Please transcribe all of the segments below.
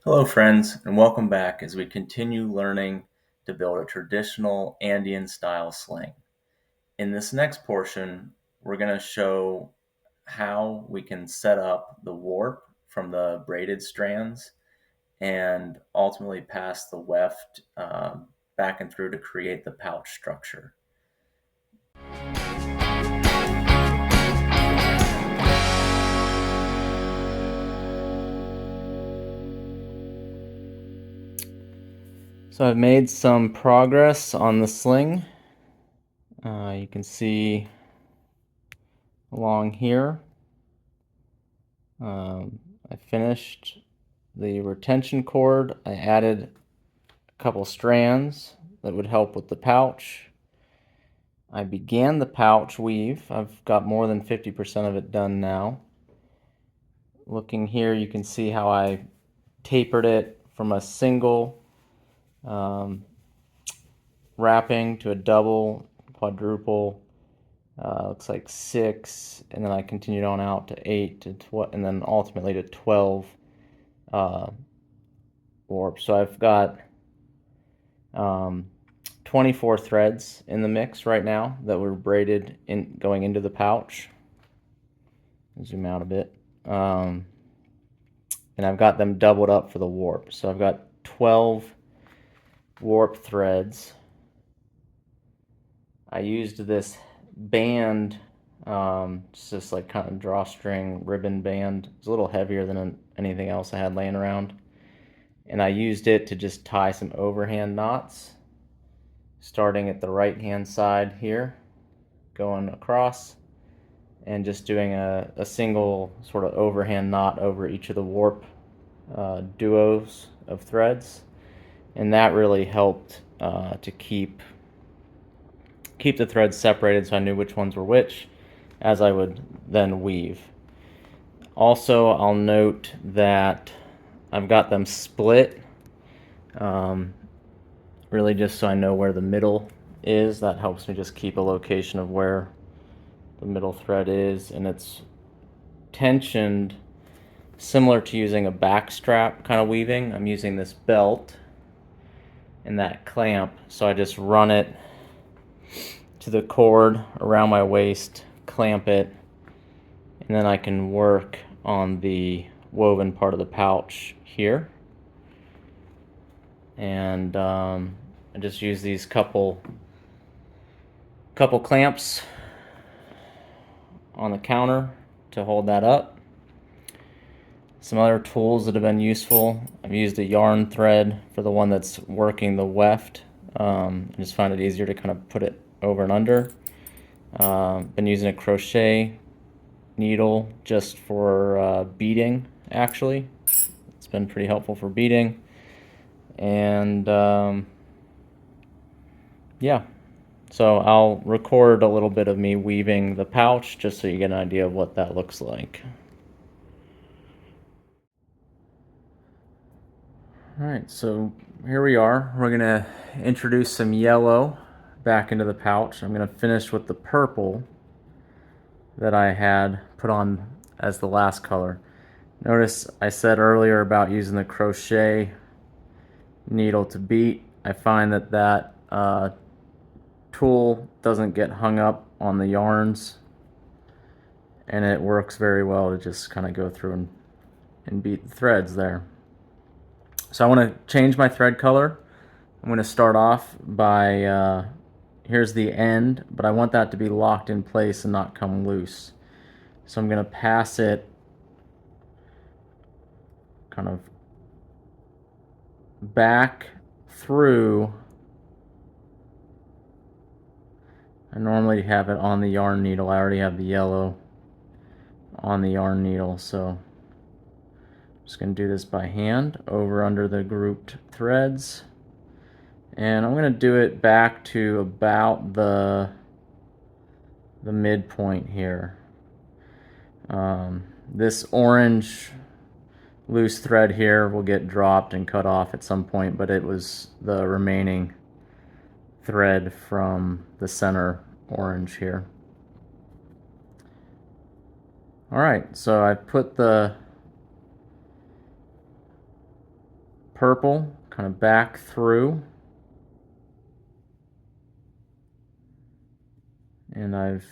Hello friends, and welcome back as we continue learning to build a traditional Andean style sling. In this next portion, we're going to show how we can set up the warp from the braided strands and ultimately pass the weft back and through to create the pouch structure. So I've made some progress on the sling. You can see along here. I finished the retention cord. I added a couple strands that would help with the pouch. I began the pouch weave. I've got more than 50% of it done now. Looking here, you can see how I tapered it from a single wrapping to a double, quadruple, looks like 6, and then I continued on out to 8 to 12, and then ultimately to 12 warps. So I've got 24 threads in the mix right now that were braided in going into the pouch. Zoom out a bit. And I've got them doubled up for the warp. So I've got 12 warp threads. I used this band, it's just like kind of drawstring ribbon band. It's a little heavier than anything else I had laying around. And I used it to just tie some overhand knots, starting at the right hand side here, going across, and just doing a single sort of overhand knot over each of the warp duos of threads. And that really helped to keep the threads separated so I knew which ones were which as I would then weave. Also, I'll note that I've got them split, really just so I know where the middle is. That helps me just keep a location of where the middle thread is, and it's tensioned similar to using a back strap kind of weaving. I'm using this belt and that clamp, so I just run it to the cord around my waist, clamp it, and then I can work on the woven part of the pouch here. And I just use these couple clamps on the counter to hold that up. Some other tools that have been useful: I've used a yarn thread for the one that's working the weft. I just find it easier to kind of put it over and under. Been using a crochet needle just for beading, actually. It's been pretty helpful for beading. And yeah, so I'll record a little bit of me weaving the pouch just so you get an idea of what that looks like. Alright, so here we are. We're going to introduce some yellow back into the pouch. I'm going to finish with the purple that I had put on as the last color. Notice I said earlier about using the crochet needle to beat. I find that tool doesn't get hung up on the yarns, and it works very well to just kind of go through and beat the threads there. So I want to change my thread color. I'm going to start off by, here's the end, but I want that to be locked in place and not come loose. So I'm going to pass it kind of back through. I normally have it on the yarn needle. I already have the yellow on the yarn needle, so I'm just going to do this by hand over under the grouped threads. And I'm going to do it back to about the midpoint here. This orange loose thread here will get dropped and cut off at some point, but it was the remaining thread from the center orange here. Alright, so I put the purple kind of back through, and I've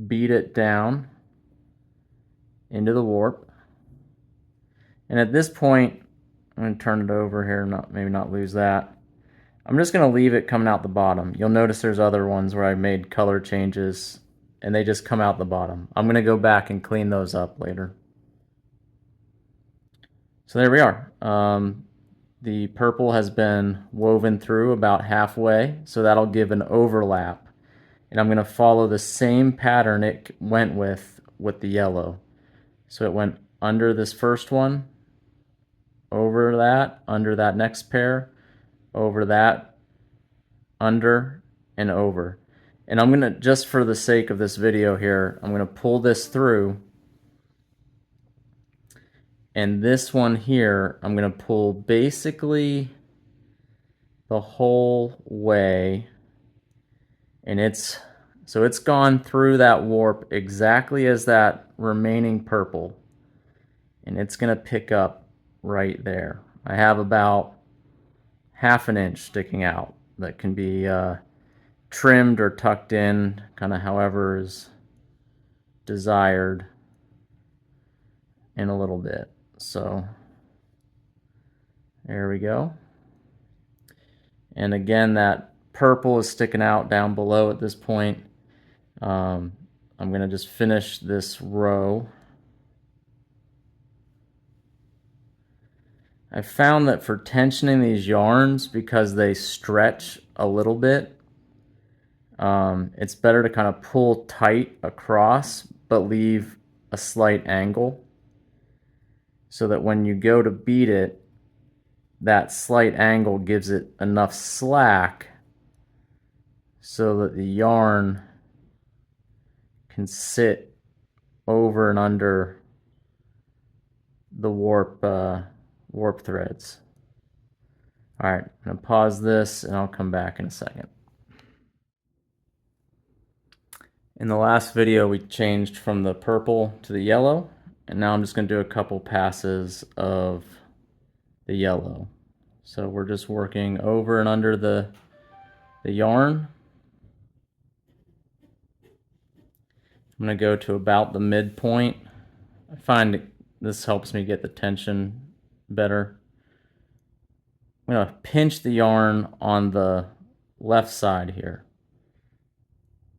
beat it down into the warp. And at this point, I'm going to turn it over here, maybe not lose that. I'm just going to leave it coming out the bottom. You'll notice there's other ones where I made color changes and they just come out the bottom. I'm going to go back and clean those up later. So there we are. The purple has been woven through about halfway, so that'll give an overlap. And I'm going to follow the same pattern it went with the yellow. So it went under this first one, over that, under that next pair, over that, under, and over. And I'm going to, just for the sake of this video here, I'm going to pull this through. And this one here, I'm going to pull basically the whole way. And it's gone through that warp exactly as that remaining purple. And it's going to pick up right there. I have about ½ inch sticking out that can be trimmed or tucked in, kind of however is desired in a little bit. So there we go. And again, that purple is sticking out down below at this point. I'm going to just finish this row. I found that for tensioning these yarns, because they stretch a little bit, it's better to kind of pull tight across but leave a slight angle, so that when you go to beat it, that slight angle gives it enough slack so that the yarn can sit over and under the warp threads. All right, I'm going to pause this and I'll come back in a second. In the last video, we changed from the purple to the yellow, and now I'm just going to do a couple passes of the yellow. So we're just working over and under the yarn. I'm going to go to about the midpoint. I find this helps me get the tension better. I'm going to pinch the yarn on the left side here.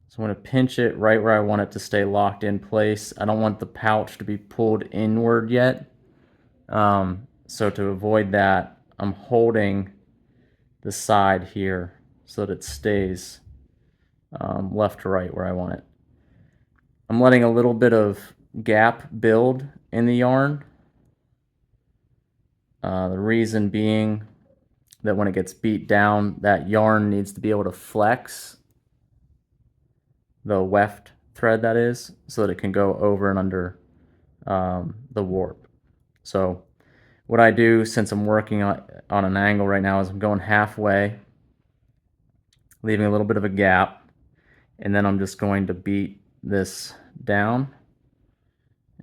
So I'm going to pinch it right where I want it to stay locked in place. I don't want the pouch to be pulled inward yet. So to avoid that, I'm holding the side here so that it stays left to right where I want it. I'm letting a little bit of gap build in the yarn. The reason being that when it gets beat down, that yarn needs to be able to flex, the weft thread that is, so that it can go over and under the warp. So what I do, since I'm working on an angle right now, is I'm going halfway, leaving a little bit of a gap, and then I'm just going to beat this down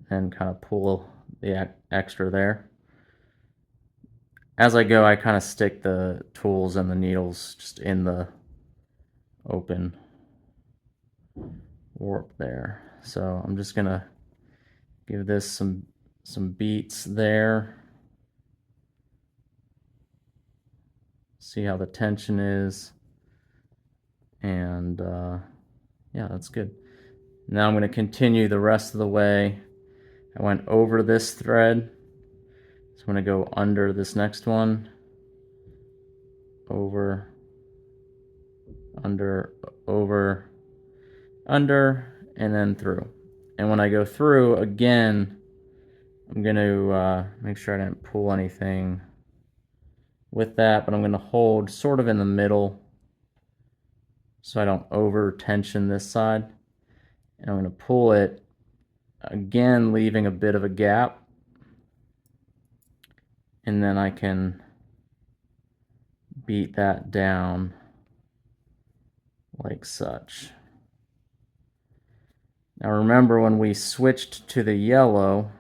and kind of pull the extra there. As I go, I kind of stick the tools and the needles just in the open warp there. So I'm just gonna give this some beats there. See how the tension is, and yeah, that's good. Now I'm going to continue the rest of the way. I went over this thread, so I'm going to go under this next one, over, under, over, under, and then through. And when I go through again, I'm going to make sure I didn't pull anything with that, but I'm going to hold sort of in the middle so I don't over tension this side. And I'm going to pull it again, leaving a bit of a gap, and then I can beat that down like such. Now remember, when we switched to the yellow,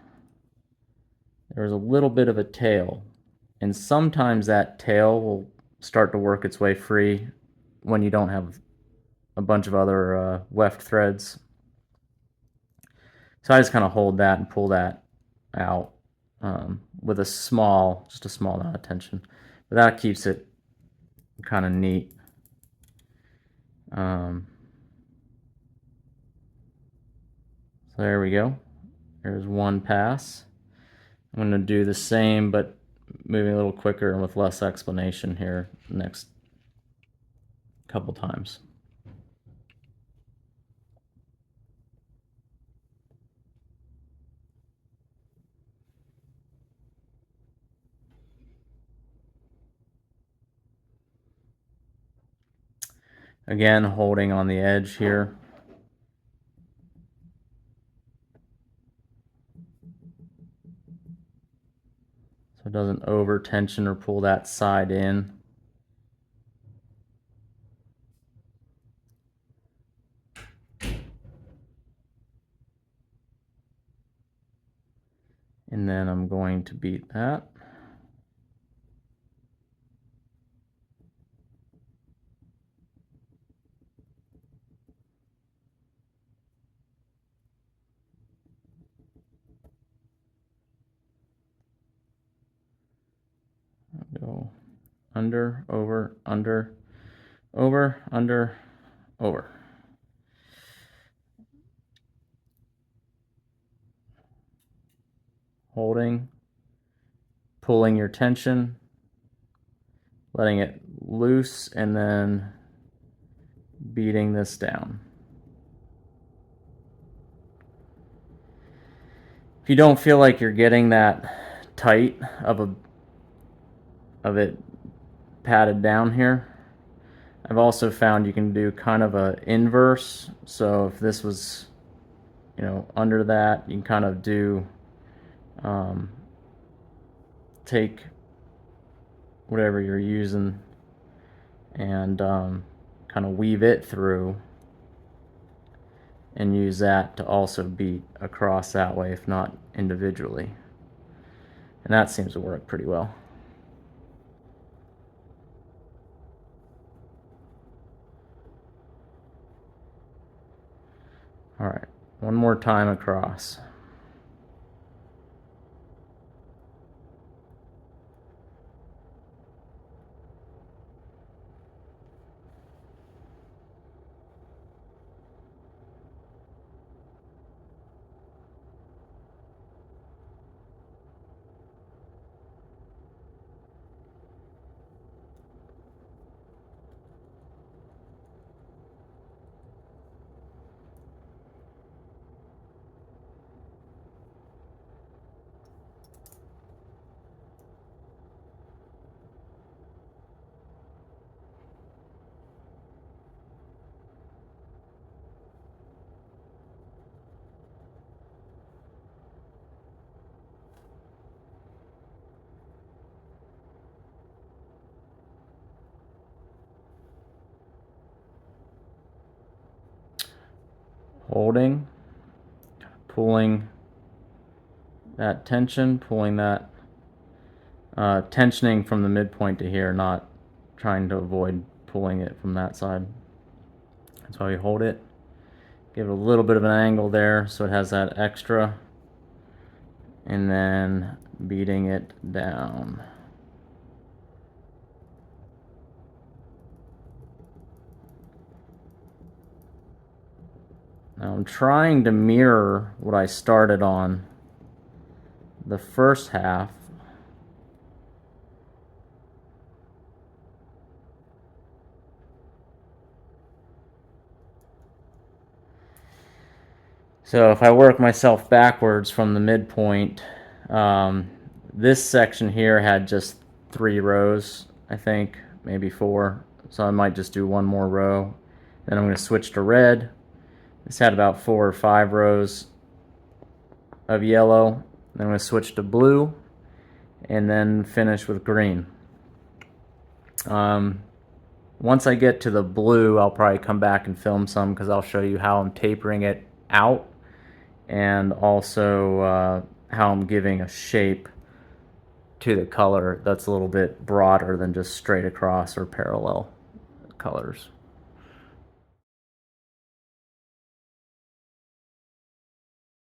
there was a little bit of a tail. And sometimes that tail will start to work its way free when you don't have a bunch of other weft threads. So I just kind of hold that and pull that out with just a small amount of tension. But that keeps it kind of neat. So there we go. There's one pass. I'm going to do the same, but moving a little quicker and with less explanation here next couple times. Again, holding on the edge here. So it doesn't over tension or pull that side in. And then I'm going to beat that. Go under, over, under, over, under, over. Holding, pulling your tension, letting it loose, and then beating this down. If you don't feel like you're getting that tight of it padded down here, I've also found you can do kind of a inverse. So if this was, under that, you can kind of do, take whatever you're using and kind of weave it through and use that to also beat across that way, if not individually. And that seems to work pretty well. All right, one more time across. Holding, pulling that tension, pulling that, tensioning from the midpoint to here, not trying to avoid pulling it from that side. That's why we hold it. Give it a little bit of an angle there so it has that extra, and then beating it down. Now I'm trying to mirror what I started on the first half. So if I work myself backwards from the midpoint, this section here had just 3 rows, I think, maybe 4. So I might just do one more row. Then I'm going to switch to red. This had about 4 or 5 rows of yellow. Then I'm going to switch to blue and then finish with green. Once I get to the blue, I'll probably come back and film some because I'll show you how I'm tapering it out and also how I'm giving a shape to the color that's a little bit broader than just straight across or parallel colors.